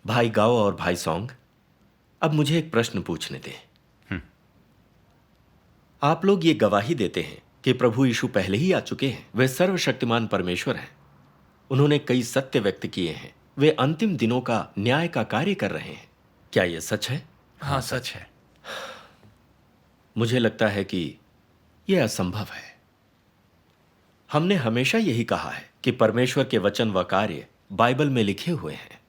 भाई गाओ और भाई सॉन्ग, अब मुझे एक प्रश्न पूछने दें। आप लोग ये गवाही देते हैं कि प्रभु यीशु पहले ही आ चुके हैं। वे सर्वशक्तिमान परमेश्वर हैं। उन्होंने कई सत्य व्यक्त किए हैं। वे अंतिम दिनों का न्याय का कार्य कर रहे हैं। क्या यह सच है? हाँ, सच है। मुझे लगता है कि यह असंभव है। हमने हमेशा यही कहा है कि परमेश्वर के वचन व कार्य बाइबल में लिखे हुए हैं।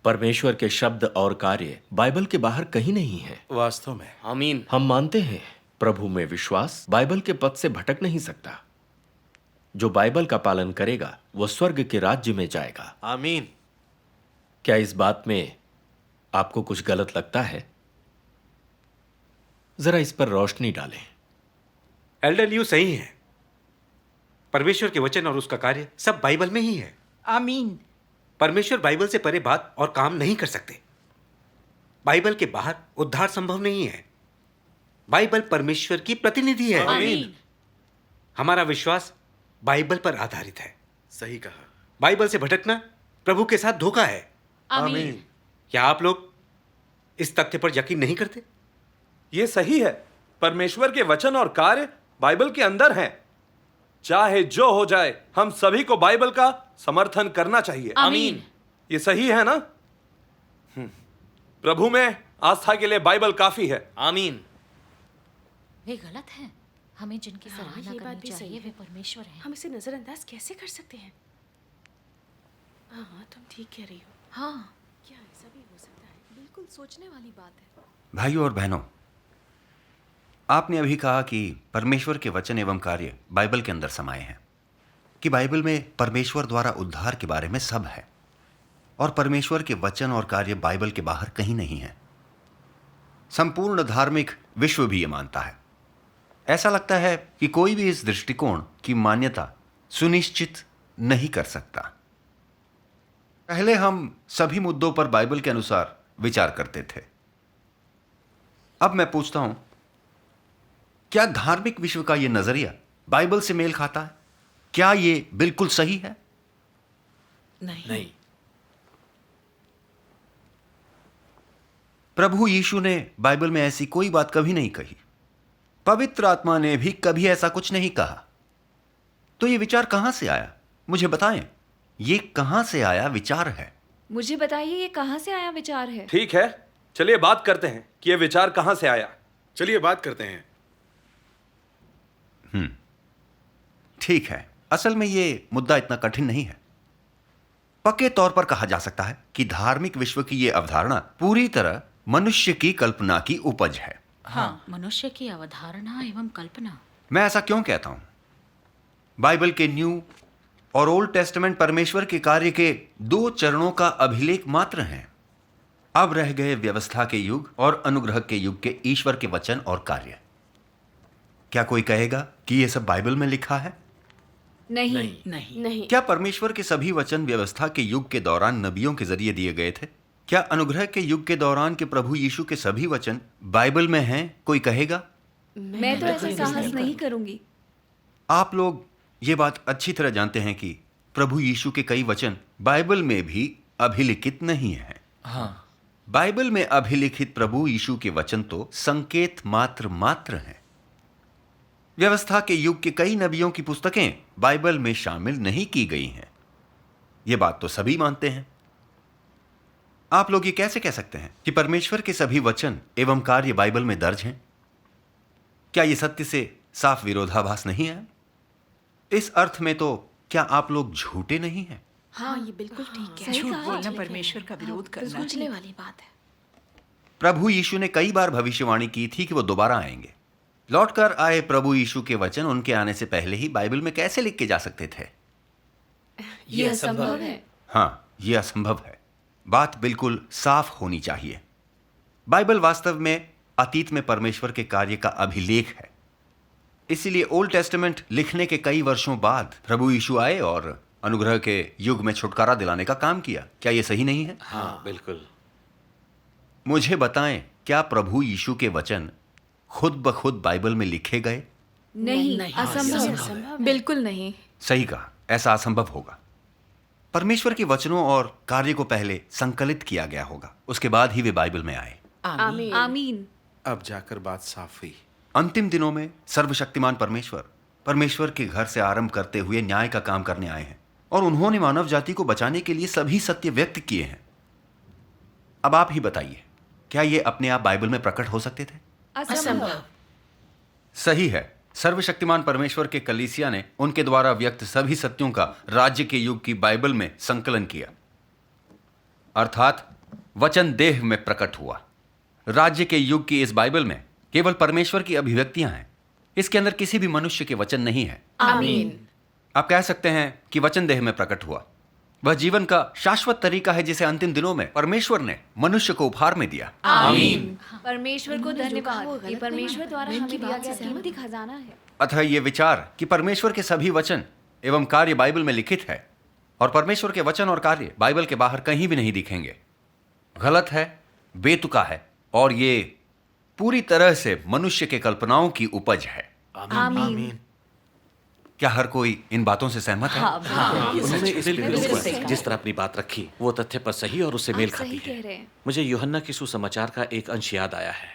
परमेश्वर के शब्द और कार्य बाइबल के बाहर कहीं नहीं है। वास्तव में। आमीन। हम मानते हैं प्रभु में विश्वास बाइबल के पथ से भटक नहीं सकता। जो बाइबल का पालन करेगा वह स्वर्ग के राज्य में जाएगा। आमीन। क्या इस बात में आपको कुछ गलत लगता है? जरा इस पर रोशनी डालें। एल्डर ल्यू सही है। परमेश्वर के वचन और उसका कार्य सब बाइबल में ही है। आमीन। परमेश्वर बाइबल से परे बात और काम नहीं कर सकते। बाइबल के बाहर उद्धार संभव नहीं है। बाइबल परमेश्वर की प्रतिनिधि है। आमीन। हमारा विश्वास बाइबल पर आधारित है। सही कहा। बाइबल से भटकना प्रभु के साथ धोखा है। आमीन। क्या आप लोग इस तथ्य पर यकीन नहीं करते? ये सही है। परमेश्वर के वचन और कार्य बाइबल के अंदर हैं। चाहे जो हो जाए, हम सभी को बाइबल का समर्थन करना चाहिए। आमीन। ये सही है ना? प्रभु में आस्था के लिए बाइबल काफी है। आमीन। वे गलत हैं। हमें जिनकी सराहना ये बात करनी भी सही चाहिए है। वे परमेश्वर हैं। हम इसे नजरअंदाज कैसे कर सकते हैं? हाँ, तुम ठीक कह रही हो। हाँ, क्या ऐसा भी हो सकता है? बिल्कुल सोचने वाली बात है। भाइयों और बहनों, आपने अभी कहा कि परमेश्वर के वचन एवं कार्य बाइबल के अंदर समाये हैं, कि बाइबल में परमेश्वर द्वारा उद्धार के बारे में सब है और परमेश्वर के वचन और कार्य बाइबल के बाहर कहीं नहीं है। संपूर्ण धार्मिक विश्व भी ये मानता है। ऐसा लगता है कि कोई भी इस दृष्टिकोण की मान्यता सुनिश्चित नहीं कर सकता। पहले हम सभी मुद्दों पर बाइबल के अनुसार विचार करते थे। अब मैं पूछता हूं, क्या धार्मिक विश्व का यह नजरिया बाइबल से मेल खाता है? क्या यह बिल्कुल सही है? नहीं। प्रभु यीशु ने बाइबल में ऐसी कोई बात कभी नहीं कही। पवित्र आत्मा ने भी कभी ऐसा कुछ नहीं कहा। तो यह विचार कहां से आया? मुझे बताएं, यह कहां से आया विचार है? मुझे बताइए ये कहां से आया विचार है? ठीक है, चलिए बात करते हैं कि यह विचार कहां से आया। चलिए बात करते हैं। ठीक है, असल में यह मुद्दा इतना कठिन नहीं है। पक्के तौर पर कहा जा सकता है कि धार्मिक विश्व की यह अवधारणा पूरी तरह मनुष्य की कल्पना की उपज है। हाँ, मनुष्य की अवधारणा एवं कल्पना। मैं ऐसा क्यों कहता हूं? बाइबल के न्यू और ओल्ड टेस्टामेंट परमेश्वर के कार्य के दो चरणों का अभिलेख मात्र हैं। अब रह गए व्यवस्था के युग और अनुग्रह के युग के ईश्वर के वचन और कार्य। क्या कोई कहेगा कि यह सब बाइबल में लिखा है? नहीं। नहीं। क्या परमेश्वर के सभी वचन व्यवस्था के युग के दौरान नबियों के जरिए दिए गए थे? क्या अनुग्रह के युग के दौरान के प्रभु यीशु के सभी वचन बाइबल में हैं? कोई कहेगा? मैं तो ऐसा साहस नहीं करूंगी। आप लोग ये बात अच्छी तरह जानते हैं कि प्रभु यीशु के कई वचन बाइबल में भी अभिलिखित नहीं हैं। हाँ। बाइबल में अभिलिखित प्रभु यीशु के वचन तो संकेत मात्र हैं। व्यवस्था के युग के कई नबियों की पुस्तकें बाइबल में शामिल नहीं की गई हैं। यह बात तो सभी मानते हैं। आप लोग ये कैसे कह सकते हैं कि परमेश्वर के सभी वचन एवं कार्य बाइबल में दर्ज हैं? क्या यह सत्य से साफ विरोधाभास नहीं है? इस अर्थ में तो क्या आप लोग झूठे नहीं हैं? हाँ, ये बिल्कुल ठीक है। सही झूठ कहा बोलना आपने। परमेश्वर का विरोध करना है। सोचने वाली बात है। प्रभु यीशु ने कई बार भविष्यवाणी की थी कि वो दोबारा आएंगे। लौटकर आए प्रभु यीशु के वचन उनके आने से पहले ही बाइबल में कैसे लिख के जा सकते थे? यह असंभव है। हाँ, यह असंभव है। बात बिल्कुल साफ होनी चाहिए। बाइबल वास्तव में अतीत में परमेश्वर के कार्य का अभिलेख है। इसीलिए ओल्ड टेस्टामेंट लिखने के कई वर्षों बाद प्रभु यीशु आए और अनुग्रह के युग में छुटकारा दिलाने का काम किया। क्या यह सही नहीं है? हाँ, बिल्कुल। मुझे बताएं, क्या प्रभु यीशु के वचन खुद ब खुद बाइबल में लिखे गए? नहीं, नहीं, असंभव। असंभव है। बिल्कुल नहीं। सही कहा, ऐसा असंभव होगा। परमेश्वर के वचनों और कार्य को पहले संकलित किया गया होगा, उसके बाद ही वे बाइबल में आए। आमीन। आमीन। अब जाकर बात साफ हुई। अंतिम दिनों में सर्वशक्तिमान परमेश्वर के घर से आरंभ करते हुए न्याय का काम करने आए हैं और उन्होंने मानव जाति को बचाने के लिए सभी सत्य व्यक्त किए हैं। अब आप ही बताइए, क्या ये अपने आप बाइबल में प्रकट हो सकते थे? असंभव। सही है। सर्वशक्तिमान परमेश्वर के कलीसिया ने उनके द्वारा व्यक्त सभी सत्यों का राज्य के युग की बाइबल में संकलन किया, अर्थात वचन देह में प्रकट हुआ। राज्य के युग की इस बाइबल में केवल परमेश्वर की अभिव्यक्तियां हैं, इसके अंदर किसी भी मनुष्य के वचन नहीं है। आमीन। आप कह सकते हैं कि वचन देह में प्रकट हुआ। वह जीवन का शाश्वत तरीका है जिसे अंतिम दिनों में परमेश्वर ने मनुष्य को उपहार में दिया। आमीन। परमेश्वर को धन्यवाद कि परमेश्वर द्वारा हमें दिया गया कीमती खजाना है। अतः ये विचार कि परमेश्वर के सभी वचन एवं कार्य बाइबल में लिखित है और परमेश्वर के वचन और कार्य बाइबल के बाहर कहीं भी नहीं दिखेंगे, गलत है, बेतुका है और ये पूरी तरह से मनुष्य के कल्पनाओं की उपज है। आमीन। क्या हर कोई इन बातों से सहमत है? उन्होंने इस बिंदु पर जिस तरह अपनी बात रखी वो तथ्य पर सही और उससे मेल आप खाती सही कह है। रहे हैं। मुझे यूहन्ना के सुसमाचार का एक अंश याद आया है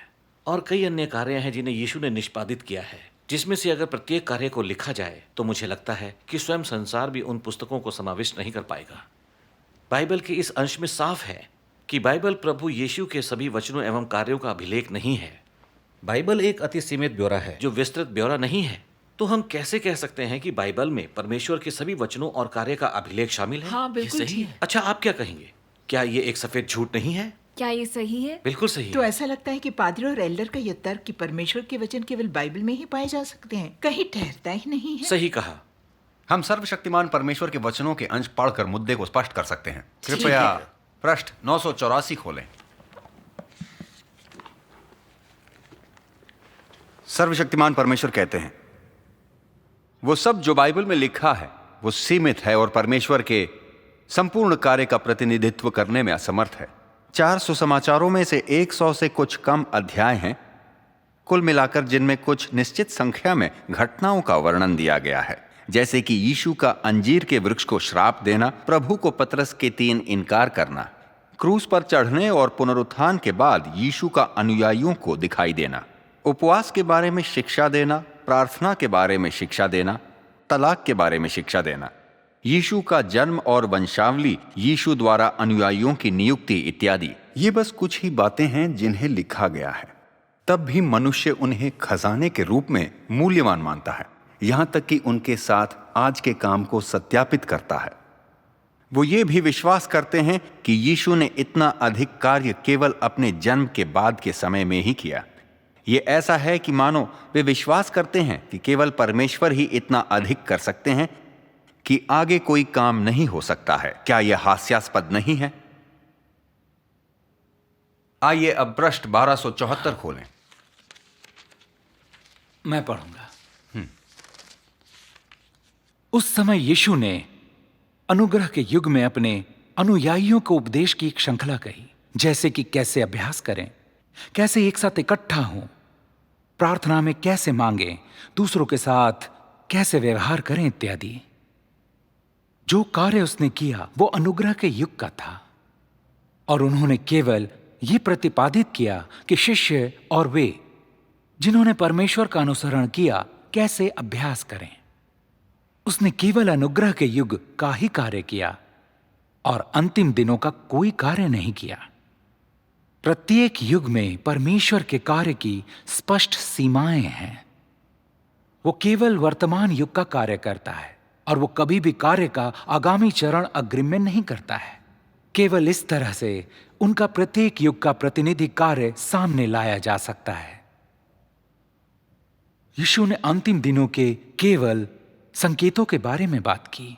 और कई अन्य कार्य हैं जिन्हें यीशु ने निष्पादित किया है, जिसमें से अगर प्रत्येक कार्य को लिखा जाए तो मुझे लगता है कि स्वयं संसार भी उन पुस्तकों को समाविष्ट नहीं कर पाएगा। बाइबल के इस अंश में साफ है कि बाइबल प्रभु यीशु के सभी वचनों एवं कार्यों का अभिलेख नहीं है। बाइबल एक अति सीमित ब्यौरा है जो विस्तृत ब्यौरा नहीं है। तो हम कैसे कह सकते हैं कि बाइबल में परमेश्वर के सभी वचनों और कार्य का अभिलेख शामिल है? हाँ, बिल्कुल ये सही ठीक। है। अच्छा, आप क्या कहेंगे? क्या ये एक सफेद झूठ नहीं है? क्या ये सही है? बिल्कुल सही तो है। ऐसा लगता है कि पादरी और एल्डर का यह तर्क कि परमेश्वर के वचन केवल बाइबल में ही पाए जा सकते हैं कहीं ठहरता ही नहीं है। सही कहा। हम सर्वशक्तिमान परमेश्वर के वचनों के अंश पढ़कर मुद्दे को स्पष्ट कर सकते हैं। कृपया पृष्ठ 984 खोलें। सर्वशक्तिमान परमेश्वर कहते हैं, वो सब जो बाइबल में लिखा है वो सीमित है और परमेश्वर के संपूर्ण कार्य का प्रतिनिधित्व करने में असमर्थ है। 400 समाचारों में से 100 से कुछ कम अध्याय हैं कुल मिलाकर, जिनमें कुछ निश्चित संख्या में घटनाओं का वर्णन दिया गया है, जैसे कि यीशु का अंजीर के वृक्ष को श्राप देना, प्रभु को पतरस के 3 इनकार करना, क्रूस पर चढ़ने और पुनरुत्थान के बाद यीशु का अनुयायियों को दिखाई देना, उपवास के बारे में शिक्षा देना, प्रार्थना के बारे में शिक्षा देना, तलाक के बारे में शिक्षा देना, यीशु का जन्म और वंशावली, यीशु द्वारा अनुयायियों की नियुक्ति इत्यादि। ये बस कुछ ही बातें हैं जिन्हें लिखा गया है। तब भी मनुष्य उन्हें खजाने के रूप में मूल्यवान मानता है, यहां तक कि उनके साथ आज के काम को सत्यापित करता है। वो ये भी विश्वास करते हैं कि यीशु ने इतना अधिक कार्य केवल अपने जन्म के बाद के समय में ही किया। ये ऐसा है कि मानो वे विश्वास करते हैं कि केवल परमेश्वर ही इतना अधिक कर सकते हैं कि आगे कोई काम नहीं हो सकता है। क्या यह हास्यास्पद नहीं है? आइए अब पृष्ठ 1274 खोलें। मैं पढ़ूंगा। उस समय यीशु ने अनुग्रह के युग में अपने अनुयायियों को उपदेश की एक श्रृंखला कही, जैसे कि कैसे अभ्यास करें, कैसे एक साथ इकट्ठा हों, प्रार्थना में कैसे मांगें, दूसरों के साथ कैसे व्यवहार करें इत्यादि। जो कार्य उसने किया वो अनुग्रह के युग का था और उन्होंने केवल ये प्रतिपादित किया कि शिष्य और वे जिन्होंने परमेश्वर का अनुसरण किया कैसे अभ्यास करें। उसने केवल अनुग्रह के युग का ही कार्य किया और अंतिम दिनों का कोई कार्य नहीं किया। प्रत्येक युग में परमेश्वर के कार्य की स्पष्ट सीमाएं हैं। वो केवल वर्तमान युग का कार्य करता है और वो कभी भी कार्य का आगामी चरण अग्रिम में नहीं करता है। केवल इस तरह से उनका प्रत्येक युग का प्रतिनिधि कार्य सामने लाया जा सकता है। यीशु ने अंतिम दिनों के केवल संकेतों के बारे में बात की।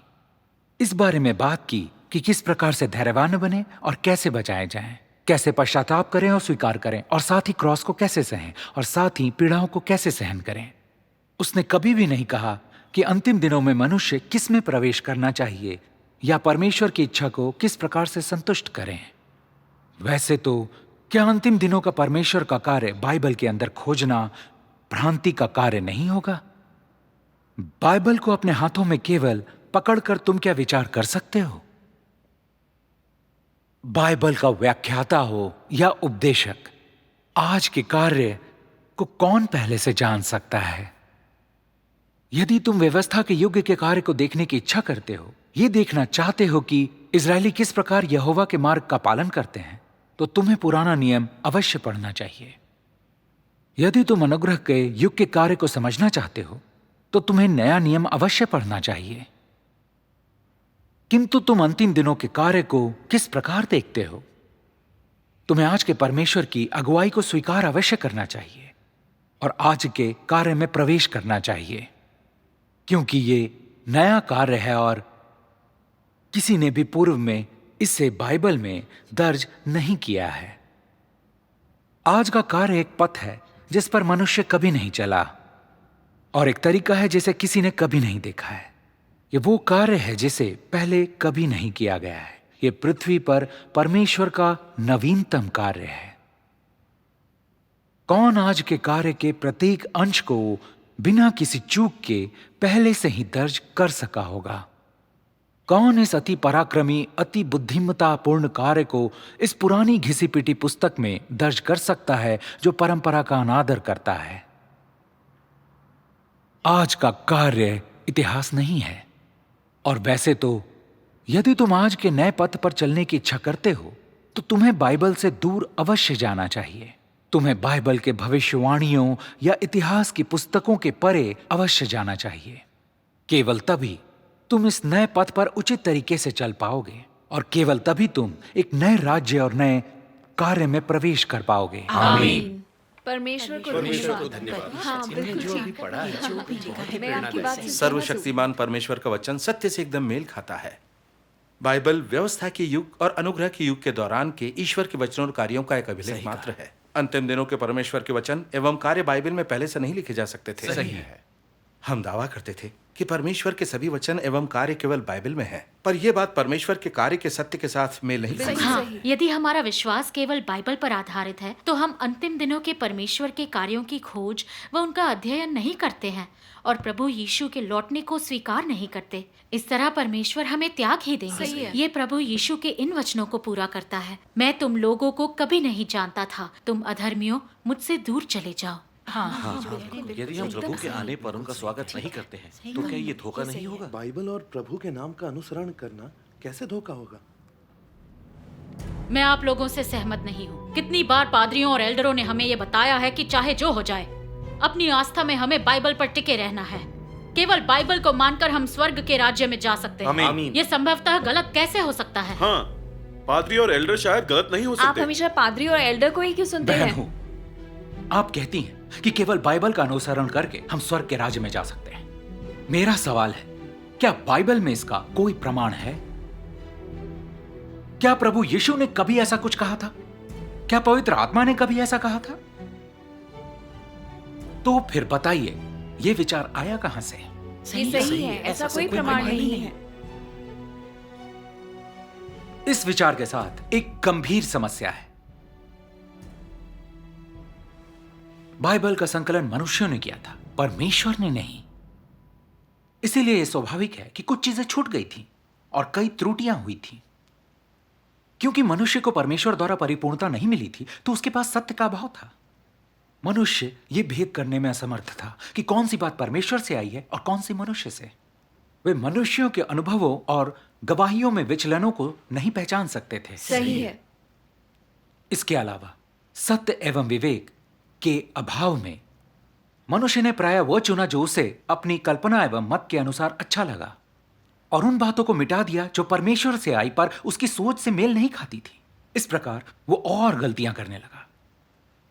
इस बारे में बात की कि किस प्रकार से धैर्यवान बने और कैसे बचाए जाएं, कैसे पश्चाताप करें और स्वीकार करें, और साथ ही क्रॉस को कैसे सहें और साथ ही पीड़ाओं को कैसे सहन करें। उसने कभी भी नहीं कहा कि अंतिम दिनों में मनुष्य किस में प्रवेश करना चाहिए या परमेश्वर की इच्छा को किस प्रकार से संतुष्ट करें। वैसे तो क्या अंतिम दिनों का परमेश्वर का कार्य बाइबल के अंदर खोजना भ्रांति का कार्य नहीं होगा? बाइबल को अपने हाथों में केवल पकड़कर तुम क्या विचार कर सकते हो? बाइबल का व्याख्याता हो या उपदेशक, आज के कार्य को कौन पहले से जान सकता है? यदि तुम व्यवस्था के युग के कार्य को देखने की इच्छा करते हो, ये देखना चाहते हो कि इजरायली किस प्रकार यहोवा के मार्ग का पालन करते हैं, तो तुम्हें पुराना नियम अवश्य पढ़ना चाहिए। यदि तुम अनुग्रह के युग के कार्य को समझना चाहते हो, तो तुम्हें नया नियम अवश्य पढ़ना चाहिए। किंतु तुम अंतिम दिनों के कार्य को किस प्रकार देखते हो? तुम्हें आज के परमेश्वर की अगुवाई को स्वीकार अवश्य करना चाहिए और आज के कार्य में प्रवेश करना चाहिए, क्योंकि ये नया कार्य है और किसी ने भी पूर्व में इसे बाइबल में दर्ज नहीं किया है। आज का कार्य एक पथ है जिस पर मनुष्य कभी नहीं चला और एक तरीका है जिसे किसी ने कभी नहीं देखा है। ये वो कार्य है जिसे पहले कभी नहीं किया गया है। ये पृथ्वी पर परमेश्वर का नवीनतम कार्य है। कौन आज के कार्य के प्रत्येक अंश को बिना किसी चूक के पहले से ही दर्ज कर सका होगा? कौन इस अति पराक्रमी, अति बुद्धिमत्तापूर्ण कार्य को इस पुरानी घिसी पिटी पुस्तक में दर्ज कर सकता है जो परंपरा का अनादर करता है? आज का कार्य इतिहास नहीं है। और वैसे तो यदि तुम आज के नए पथ पर चलने की इच्छा करते हो, तो तुम्हें बाइबल से दूर अवश्य जाना चाहिए। तुम्हें बाइबल के भविष्यवाणियों या इतिहास की पुस्तकों के परे अवश्य जाना चाहिए। केवल तभी तुम इस नए पथ पर उचित तरीके से चल पाओगे और केवल तभी तुम एक नए राज्य और नए कार्य में प्रवेश कर पाओगे। आमीन। परमेश्वर को धन्यवाद। हाँ, बिल्कुल ठीक। मैं आपकी बात से सर्वशक्तिमान परमेश्वर का वचन सत्य से एकदम मेल खाता है। बाइबल व्यवस्था के युग और अनुग्रह के युग के दौरान के ईश्वर के वचनों और कार्यों का एक अभिलेख मात्र है। अंतिम दिनों के परमेश्वर के वचन एवं कार्य बाइबल में पहले से नहीं लिखे जा सकते थे। सही है। हम दावा करते थे कि परमेश्वर के सभी वचन एवं कार्य केवल बाइबल में है, पर यह बात परमेश्वर के कार्य के सत्य के साथ मेल नहीं खाती। हाँ, यदि हमारा विश्वास केवल बाइबल पर आधारित है, तो हम अंतिम दिनों के परमेश्वर के कार्यों की खोज व उनका अध्ययन नहीं करते हैं और प्रभु यीशु के लौटने को स्वीकार नहीं करते। इस तरह परमेश्वर हमें त्याग ही देंगे। ये प्रभु यीशु के इन वचनों को पूरा करता है। मैं तुम लोगों को कभी नहीं जानता था, तुम अधर्मियों, मुझसे दूर चले जाओ। यदि हम प्रभु के आने पर उनका स्वागत नहीं करते हैं, तो क्या ये धोखा नहीं होगा? बाइबल और प्रभु के नाम का अनुसरण करना कैसे धोखा होगा? मैं आप लोगों से सहमत नहीं हूँ। कितनी बार पादरियों और एल्डरों ने हमें ये बताया है कि चाहे जो हो जाए, अपनी आस्था में हमें बाइबल पर टिके रहना है। केवल बाइबल को मानकर हम स्वर्ग के राज्य में जा सकते हैं। आमीन। ये संभवतः गलत कैसे हो सकता है? हाँ, पादरी और एल्डर शायद गलत नहीं हो सकते। आप हमेशा पादरी और एल्डर को ही क्यों सुनते हैं? आप कहती हैं कि केवल बाइबल का अनुसरण करके हम स्वर्ग के राज्य में जा सकते हैं। मेरा सवाल है, क्या बाइबल में इसका कोई प्रमाण है? क्या प्रभु यीशु ने कभी ऐसा कुछ कहा था? क्या पवित्र आत्मा ने कभी ऐसा कहा था? तो फिर बताइए, ये विचार आया कहां से? ये सही है, ऐसा कोई प्रमाण नहीं है। इस विचार के साथ एक गंभीर समस्या है। बाइबल का संकलन मनुष्यों ने किया था, परमेश्वर ने नहीं। इसीलिए यह स्वाभाविक है कि कुछ चीजें छूट गई थी और कई त्रुटियां हुई थी। क्योंकि मनुष्य को परमेश्वर द्वारा परिपूर्णता नहीं मिली थी, तो उसके पास सत्य का अभाव था। मनुष्य यह भेद करने में असमर्थ था कि कौन सी बात परमेश्वर से आई है और कौन सी मनुष्य से। वे मनुष्यों के अनुभवों और गवाहियों में विचलनों को नहीं पहचान सकते थे। सही है। इसके अलावा सत्य एवं विवेक के अभाव में मनुष्य ने प्रायः वो चुना जो उसे अपनी कल्पना एवं मत के अनुसार अच्छा लगा और उन बातों को मिटा दिया जो परमेश्वर से आई पर उसकी सोच से मेल नहीं खाती थी। इस प्रकार वो और गलतियां करने लगा।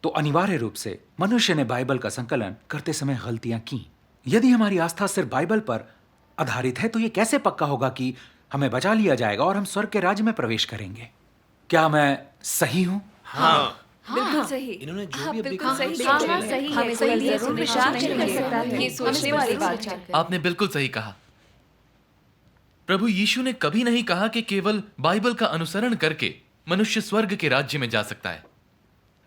तो अनिवार्य रूप से मनुष्य ने बाइबल का संकलन करते समय गलतियां की। यदि हमारी आस्था सिर्फ बाइबल पर आधारित है, तो यह कैसे पक्का होगा कि हमें बचा लिया जाएगा और हम स्वर्ग के राज्य में प्रवेश करेंगे? क्या मैं सही हूं? हाँ, बिल्कुल सही। इन्होंने जो भी बिल्कुल सही है। सही है। जरूर विश्वास नहीं कर सकता है। ये सोचने वाली बात है। आपने बिल्कुल सही कहा। प्रभु यीशु ने कभी नहीं कहा कि केवल बाइबल का अनुसरण करके मनुष्य स्वर्ग के राज्य में जा सकता है।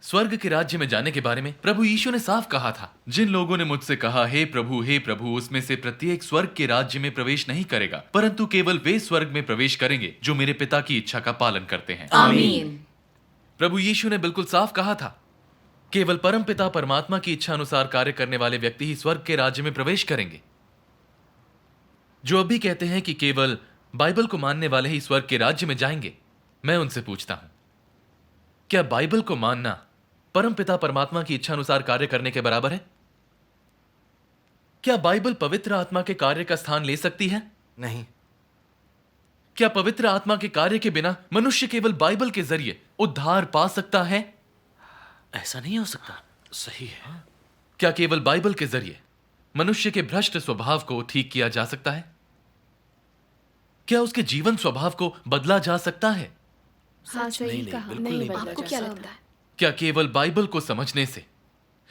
स्वर्ग के राज्य में जाने के बारे में प्रभु यीशु ने साफ कहा था, जिन लोगों ने मुझसे कहा हे प्रभु, उसमें से प्रत्येक स्वर्ग के राज्य में प्रवेश नहीं करेगा, परंतु केवल वे स्वर्ग में प्रवेश करेंगे जो मेरे पिता की इच्छा का पालन करते हैं। आमीन। प्रभु यीशु ने बिल्कुल साफ कहा था, केवल परम पिता परमात्मा की इच्छा अनुसार कार्य करने वाले व्यक्ति ही स्वर्ग के राज्य में प्रवेश करेंगे। जो अभी कहते हैं कि केवल बाइबल को मानने वाले ही स्वर्ग के राज्य में जाएंगे, मैं उनसे पूछता हूं, क्या बाइबल को मानना परम पिता परमात्मा की इच्छा अनुसार कार्य करने के बराबर है? क्या बाइबल पवित्र आत्मा के कार्य का स्थान ले सकती है? नहीं। क्या पवित्र आत्मा के कार्य के बिना मनुष्य केवल बाइबल के जरिए उद्धार पा सकता है? ऐसा नहीं हो सकता। सही है। क्या केवल बाइबल के जरिए मनुष्य के भ्रष्ट स्वभाव को ठीक किया जा सकता है? क्या उसके जीवन स्वभाव को बदला जा सकता है? हाँ, सही कहा। नहीं, आपको क्या लगता है? क्या केवल बाइबल को समझने से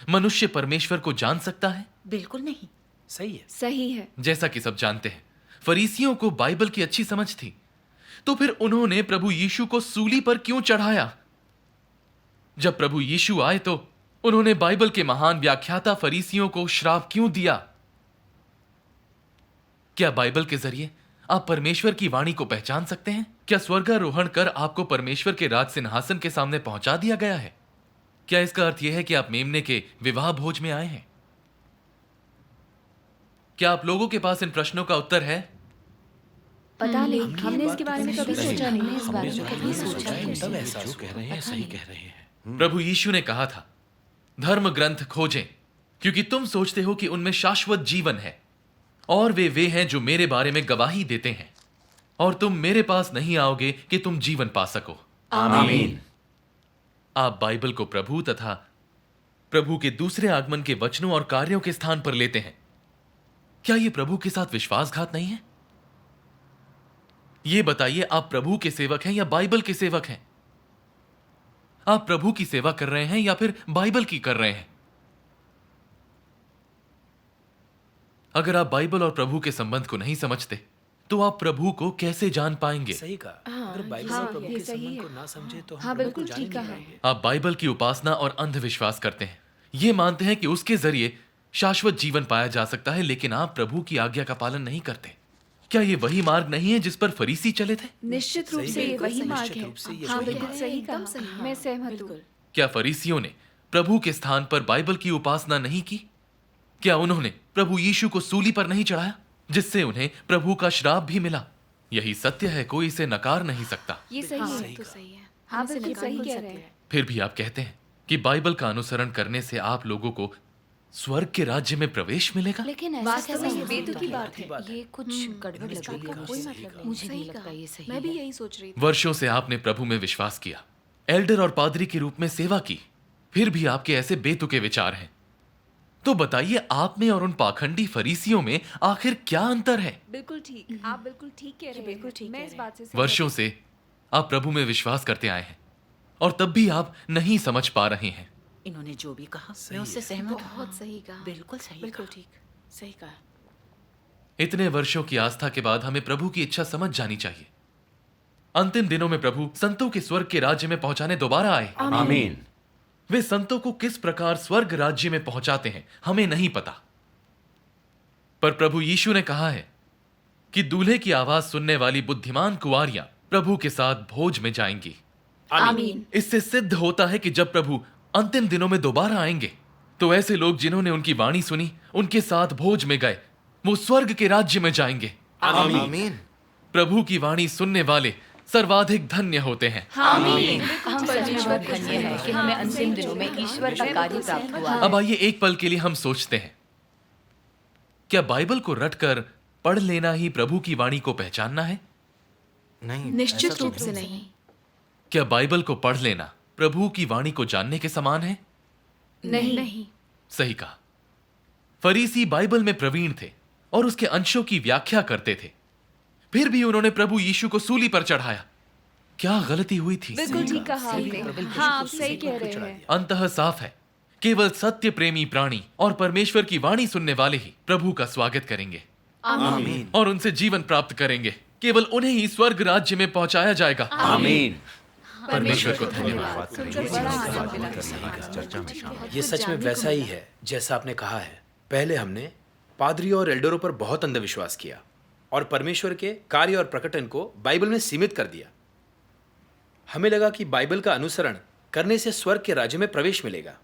मनुष्य परमेश्वर को जान सकता है? बिल्कुल नहीं। सही है। सही है। जैसा कि सब जानते हैं, फरीसियों को बाइबल की अच्छी समझ थी, तो फिर उन्होंने प्रभु यीशु को सूली पर क्यों चढ़ाया? जब प्रभु यीशु आए तो उन्होंने बाइबल के महान व्याख्याता फरीसियों को श्राप क्यों दिया? क्या बाइबल के जरिए आप परमेश्वर की वाणी को पहचान सकते हैं? क्या स्वर्गारोहण कर आपको परमेश्वर के राज सिंहासन के सामने पहुंचा दिया गया है? क्या इसका अर्थ यह है कि आप मेमने के विवाह भोज में आए हैं? क्या आप लोगों के पास इन प्रश्नों का उत्तर है? पता नहीं, हमने इसके बारे में कभी सोचा नहीं। इस बारे में कभी सोचा नहीं। तब ऐसा जो कह रहे हैं सही कह रहे हैं। प्रभु यीशु ने कहा था, धर्म ग्रंथ खोजें क्योंकि तुम सोचते हो कि उनमें शाश्वत जीवन है, और वे हैं जो मेरे बारे में गवाही देते हैं, और तुम मेरे पास नहीं आओगे कि तुम जीवन पा सको। आमीन। आप बाइबल को प्रभु तथा प्रभु के दूसरे आगमन के वचनों और कार्यों के स्थान पर लेते हैं। क्या यह प्रभु के साथ विश्वासघात नहीं है? यह बताइए, आप प्रभु के सेवक हैं या बाइबल के सेवक हैं? आप प्रभु की सेवा कर रहे हैं या फिर बाइबल की कर रहे हैं? अगर आप बाइबल और प्रभु के संबंध को नहीं समझते तो आप प्रभु को कैसे जान पाएंगे? सही कहा। हाँ, अगर बाइबल हाँ, और प्रभु ये के सही संबंध है। को ना समझे तो हम हाँ, प्रभु को बिल्कुल जान ही ठीक नहीं कहा। पाएंगे। आप बाइबल की उपासना और अंधविश्वास करते हैं, ये मानते हैं कि उसके जरिए शाश्वत जीवन पाया जा सकता है, लेकिन आप प्रभु की आज्ञा का पालन नहीं करते। क्या ये वही मार्ग नहीं है जिस पर फरीसी चले थे? निश्चित रूप से ये वही मार्ग है। हाँ, बिल्कुल सही एकदम कहा। सही। मैं सहमत हूँ। क्या फरीसियों ने प्रभु के स्थान पर बाइबल की उपासना नहीं की? क्या उन्होंने प्रभु यीशु को सूली पर नहीं चढ़ाया, जिससे उन्हें प्रभु का श्राप भी मिला? यही सत्य है, कोई इसे नकार नहीं सकता। ये सही हाँ, है। तो सही है। हाँ, हम इसे बिल्कुल नकार सही नहीं कह सकते रहे हैं। फिर भी आप कहते हैं कि बाइबल का अनुसरण करने से आप लोगों को स्वर्ग के राज्य में प्रवेश मिलेगा। लेकिन ऐसा वास्तव कैसे में ये हो बेतुकी सकता है? बात है। ये कुछ गड़बड़ लग रही है कोई मुझे। मतलब मुझे नहीं सही लगता कहा। ये सही मैं भी है। यही सोच रही थी। वर्षों से आपने प्रभु में विश्वास किया, एल्डर और पादरी के रूप में सेवा की, फिर भी आपके ऐसे बेतुके विचार हैं। तो बताइए, आप में और उन पाखंडी फरीसियों में आखिर क्या अंतर है? बिल्कुल ठीक। आप बिल्कुल ठीक कह रहे हैं। बिल्कुल ठीक मैं कह इस रहे बात से सहमत वर्षों से आप प्रभु में विश्वास करते आए हैं और तब भी आप नहीं समझ पा रहे हैं। इन्होंने जो भी कहा मैं उससे सहमत हूँ। बहुत सही कहा। बिल्कुल सही। बिल्कुल ठीक। सही कहा। इतने वर्षों की आस्था के बाद हमें प्रभु की इच्छा समझ जानी चाहिए। अंतिम दिनों में प्रभु संतों के स्वर्ग के राज्य में पहुंचाने दोबारा आए। आमीन। वे संतों को किस प्रकार स्वर्ग राज्य में पहुंचाते हैं हमें नहीं पता, पर प्रभु यीशु ने कहा है कि दूल्हे की आवाज सुनने वाली बुद्धिमान कुंवारियां प्रभु के साथ भोज में जाएंगी। आमीन। इससे सिद्ध होता है कि जब प्रभु अंतिम दिनों में दोबारा आएंगे तो ऐसे लोग जिन्होंने उनकी वाणी सुनी, उनके साथ भोज में गए, वो स्वर्ग के राज्य में जाएंगे। आमीन। प्रभु की वाणी सुनने वाले सर्वाधिक धन्य होते हैं। आमीन। हम परमेश्वर धन्य है कि हमें अंतिम दिनों में ईश्वर का कार्य प्राप्त हुआ है। अब आइए एक पल के लिए हम सोचते हैं, क्या बाइबल को रटकर पढ़ लेना ही प्रभु की वाणी को पहचानना है? नहीं, निश्चित रूप से नहीं। क्या बाइबल को पढ़ लेना प्रभु की वाणी को जानने के समान है? नहीं। सही कहा। फरीसी बाइबल में प्रवीण थे और उसके अंशों की व्याख्या करते थे, फिर भी उन्होंने प्रभु यीशु को सूली पर चढ़ाया। क्या गलती हुई थी? बिल्कुल ठीक कहा आपने। हाँ, आप सही कह रहे हैं। अंततः साफ है, केवल सत्य प्रेमी प्राणी और परमेश्वर की वाणी सुनने वाले ही प्रभु का स्वागत करेंगे आमीन। और उनसे जीवन प्राप्त करेंगे। केवल उन्हें ही स्वर्ग राज्य में पहुंचाया जाएगा। आमीन। परमेश्वर को धन्यवाद। चर्चा में शामिल ये सच में वैसा ही है जैसा आपने कहा है। पहले हमने पादरियों और एल्डरों पर बहुत अंधविश्वास किया और परमेश्वर के कार्य और प्रकटन को बाइबल में सीमित कर दिया। हमें लगा कि बाइबल का अनुसरण करने से स्वर्ग के राज्य में प्रवेश मिलेगा।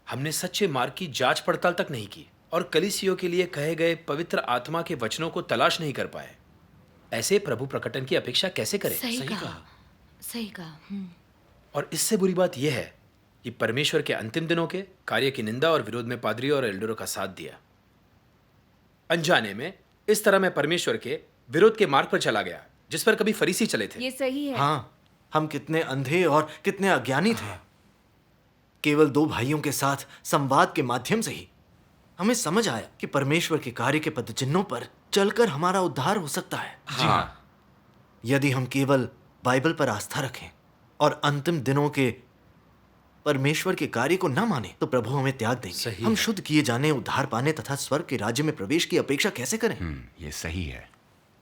हमने सच्चे मार्ग की जांच पड़ताल तक नहीं की और कलीसियों के लिए कहे गए पवित्र आत्मा के वचनों को तलाश नहीं कर पाए। ऐसे प्रभु प्रकटन की अपेक्षा कैसे करें? सही कहा। और इससे बुरी बात यह है कि परमेश्वर के अंतिम दिनों के कार्य की निंदा और विरोध में पादरियों और एल्डरों का साथ दिया। अनजाने में इस तरह मैं परमेश्वर के विरोध के मार्ग पर चला गया जिस पर कभी फरीसी चले थे। ये सही है। हाँ, हम कितने अंधे और कितने अज्ञानी थे। केवल दो भाइयों के साथ संवाद के माध्यम से ही हमें समझ आया कि परमेश्वर के कार्य के पदचिन्हों पर चलकर हमारा उद्धार हो सकता है। जी हाँ। यदि हम केवल बाइबल पर आस्था रखें और अंतिम दिनों के परमेश्वर के कार्य को न माने तो प्रभु हमें त्याग देंगे। हम शुद्ध किए जाने, उद्धार पाने तथा स्वर्ग के राज्य में प्रवेश की अपेक्षा कैसे करें? ये सही है।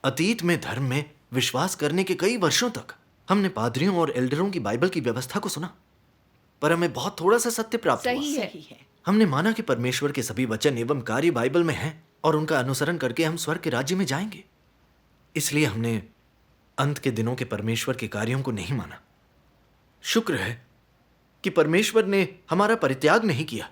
अतीत में धर्म में विश्वास करने के कई वर्षों तक हमने पादरियों और एल्डरों की बाइबल की व्यवस्था को सुना, पर हमें बहुत थोड़ा सा सत्य प्राप्त हुआ। सही है। हमने माना कि परमेश्वर के सभी वचन एवं कार्य बाइबल में हैं और उनका अनुसरण करके हम स्वर्ग के राज्य में जाएंगे। इसलिए हमने अंत के दिनों के परमेश्वर के कार्यों को नहीं माना। शुक्र है कि परमेश्वर ने हमारा परित्याग नहीं किया।